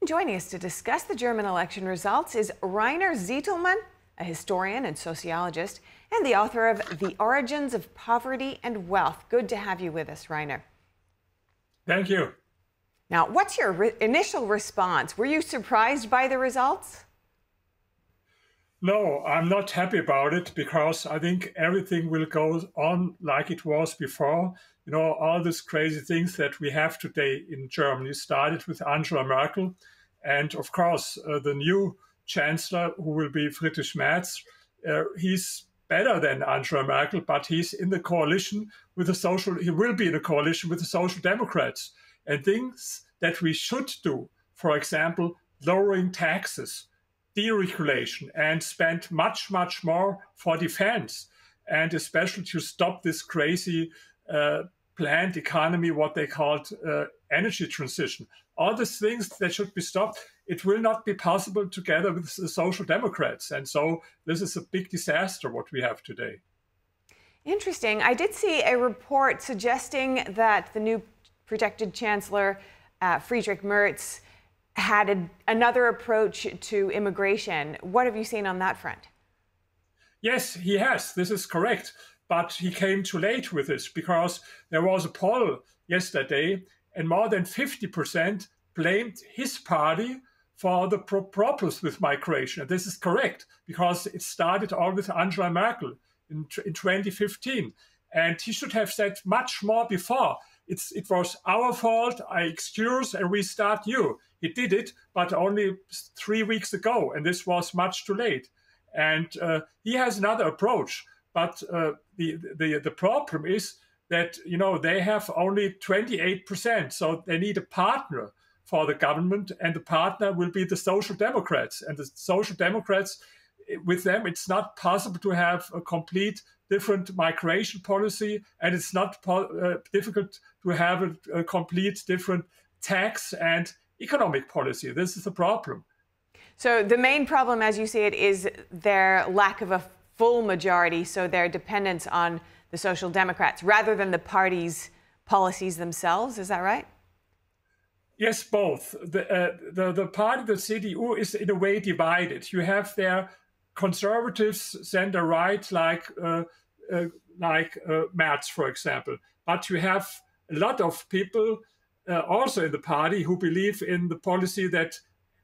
Joining us to discuss the German election results is Rainer Zietelmann, a historian and sociologist, and the author of The Origins of Poverty and Wealth. Good to have you with us, Rainer. Thank you. Now, what's your initial response? Were you surprised by the results? No, I'm not happy about it because I think everything will go on like it was before. You know, all these crazy things that we have today in Germany started with Angela Merkel. And of course, the new chancellor, who will be Friedrich Merz, he's better than Angela Merkel, but he's in the coalition with he will be in a coalition with the Social Democrats. And things that we should do, for example, lowering taxes, deregulation, and spend much, much more for defense, and especially to stop this crazy planned economy, what they called energy transition. All these things that should be stopped, it will not be possible together with the Social Democrats. And so this is a big disaster, what we have today. Interesting. I did see a report suggesting that the new projected chancellor, Friedrich Merz, had another approach to immigration. What have you seen on that front? Yes, he has. This is correct. But he came too late with this because there was a poll yesterday and more than 50% blamed his party for the problems with migration. And this is correct because it started all with Angela Merkel in 2015. And he should have said much more before. It was our fault, I excuse and restart you. He did it, but only 3 weeks ago, and this was much too late. And he has another approach, but the problem is that, you know, they have only 28%, so they need a partner for the government, and the partner will be the Social Democrats. And the Social Democrats, with them, it's not possible to have a complete different migration policy, and it's not difficult to have a complete different tax and economic policy. This is the problem. So the main problem, as you see it, is their lack of a full majority, so their dependence on the Social Democrats rather than the party's policies themselves. Is that right? Yes, both. The party, the CDU, is in a way divided. You have their conservatives, center right, like Merz, for example. But you have a lot of people also in the party who believe in the policy that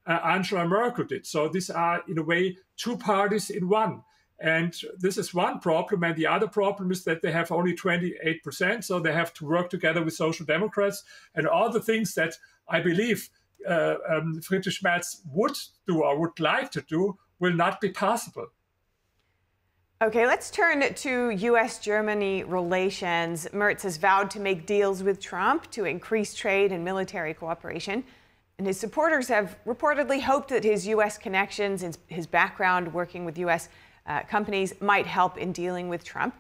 Angela Merkel did. So these are, in a way, two parties in one. And this is one problem. And the other problem is that they have only 28%. So they have to work together with Social Democrats. And all the things that I believe Friedrich Merz would do or would like to do will not be possible. Okay, let's turn to U.S.-Germany relations. Merz has vowed to make deals with Trump to increase trade and military cooperation. And his supporters have reportedly hoped that his U.S. connections and his background working with U.S. Companies might help in dealing with Trump.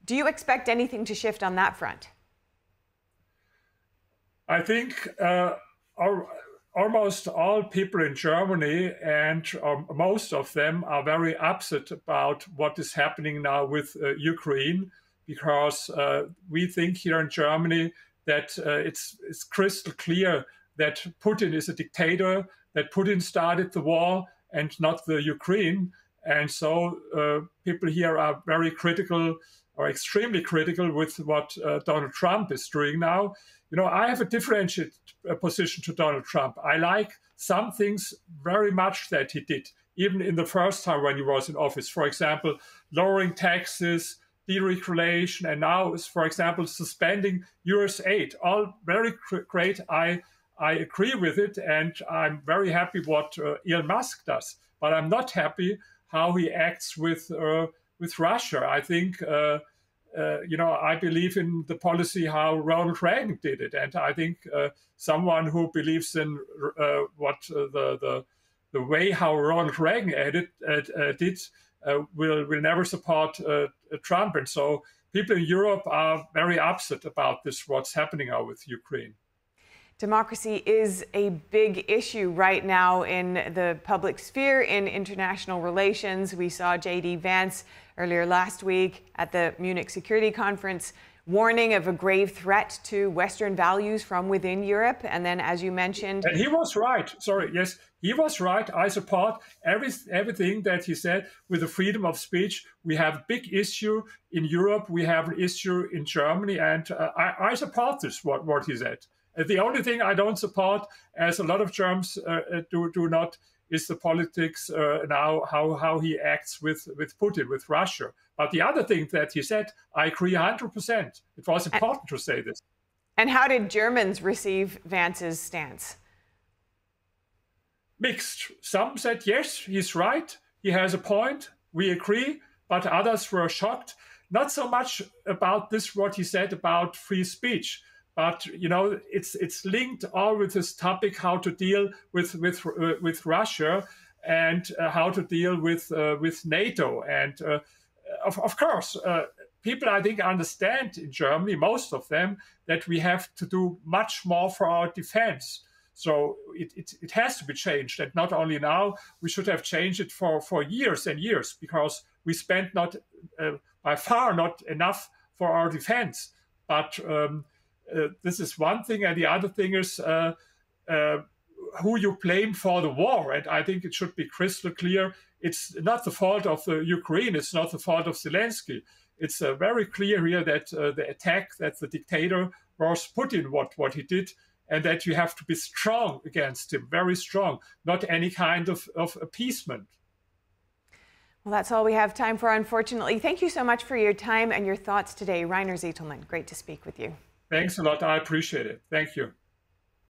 Do you expect anything to shift on that front? I think almost all people in Germany, and most of them, are very upset about what is happening now with Ukraine, because we think here in Germany that it's crystal clear that Putin is a dictator, that Putin started the war and not the Ukraine. And so people here are very critical, or extremely critical, with what Donald Trump is doing now. You know, I have a differentiated position to Donald Trump. I like some things very much that he did, even in the first time when he was in office. For example, lowering taxes, deregulation, and now, for example, suspending US aid. All very great. I agree with it, and I'm very happy what Elon Musk does. But I'm not happy how he acts with Russia. I think, you know, I believe in the policy how Ronald Reagan did it, and I think someone who believes in what the way how Ronald Reagan did will never support Trump. And so people in Europe are very upset about this, what's happening now with Ukraine. Democracy is a big issue right now in the public sphere, in international relations. We saw J.D. Vance earlier last week at the Munich Security Conference warning of a grave threat to Western values from within Europe. And then, as you mentioned, and he was right. Sorry, yes, he was right. I support everything that he said with the freedom of speech. We have a big issue in Europe. We have an issue in Germany, and I support this. What he said. The only thing I don't support, as a lot of Germans do not, is the politics now, how he acts with Putin, with Russia. But the other thing that he said, I agree 100%. It was important to say this. And how did Germans receive Vance's stance? Mixed. Some said, yes, he's right. He has a point. We agree. But others were shocked. Not so much about this, what he said about free speech. But it's linked all with this topic: how to deal with Russia and how to deal with NATO. And of course, people I think understand in Germany, most of them, that we have to do much more for our defense. So it has to be changed, and not only now. We should have changed it for years and years, because we spent not by far not enough for our defense. But this is one thing, and the other thing is who you blame for the war. And I think it should be crystal clear. It's not the fault of Ukraine. It's not the fault of Zelensky. It's very clear here that the attack, that the dictator was Putin, what he did, and that you have to be strong against him, very strong, not any kind of appeasement. Well, that's all we have time for, unfortunately. Thank you so much for your time and your thoughts today, Rainer Zietelmann. Great to speak with you. Thanks a lot. I appreciate it. Thank you.